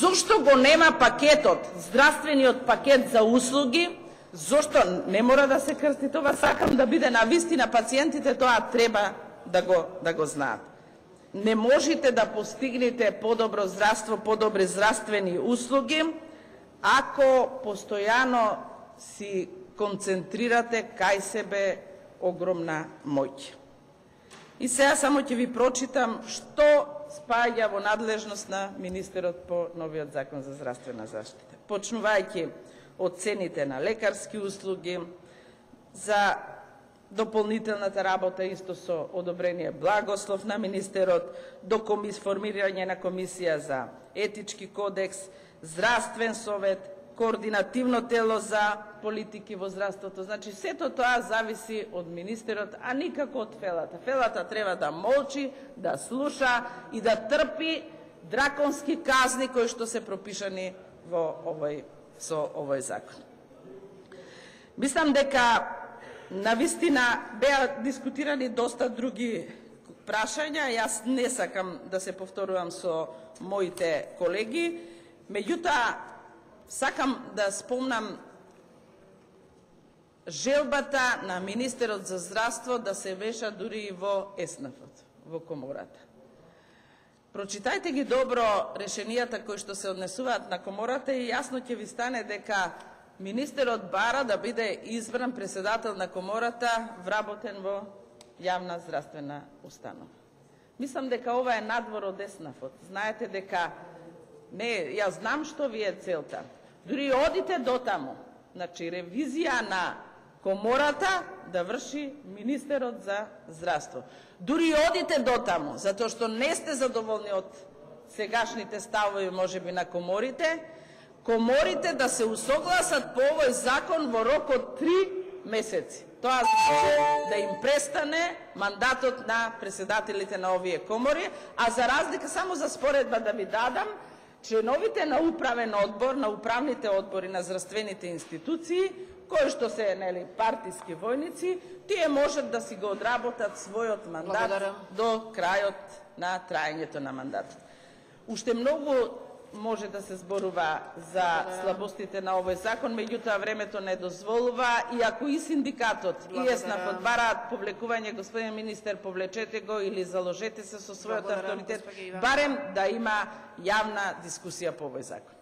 Зошто го нема пакетот, здравствениот пакет за услуги? Зошто не мора да се крсти това? Сакам да биде на вистина пациентите, тоа треба да го знаат. Не можете да постигнете подобро здравство, подобри здравствени услуги, ако постојано си концентрирате кај себе огромна моќ. И сега само ќе ви прочитам што спаѓа во надлежност на министерот по новиот закон за здравствена заштита. Почнувајќи од цените на лекарски услуги, за дополнителната работа исто со одобрение благослов на министерот, до формирање на комисија за етички кодекс, здравствен совет, координативно тело за политики во здравството. Значи, сето тоа зависи од министерот, а никако од фелата. Фелата треба да молчи, да слуша и да трпи драконски казни кои што се пропишани со овој закон. Мислам дека навистина беа дискутирани доста други прашања, јас не сакам да се повторувам со моите колеги, меѓутоа сакам да спомнам желбата на министерот за здравство да се веша дури и во ЕСНАФ-от, во комората. Прочитајте ги добро решенијата кои што се однесуваат на комората и јасно ќе ви стане дека министерот бара да биде избран председател на комората вработен во јавна здравствена установа. Мислам дека ова е надвор од ЕСНАФ-от. Знаете дека не, јас знам што ви е целта. Дури одите до таму, значи ревизија на комората да врши министерот за здравство. Дури одите до таму, затоа што не сте задоволни од сегашните ставови можеби на коморите да се усогласат по овој закон во рок од 3 месеци. Тоа значи да им престане мандатот на председателите на овие комори, а за разлика, само за споредба да ви дадам, членовите на управен одбор, на управните одбори на здравствените институции, кои што се партиски војници, тие можат да си го одработат својот мандат до крајот на траењето на мандатот. Уште многу може да се зборува за слабостите на овој закон, меѓутоа времето не дозволува, и ако и синдикатот и ЕСНАФ бараат повлекување, господин министер, повлечете го или заложете се со својот авторитет, барем да има јавна дискусија по овој закон.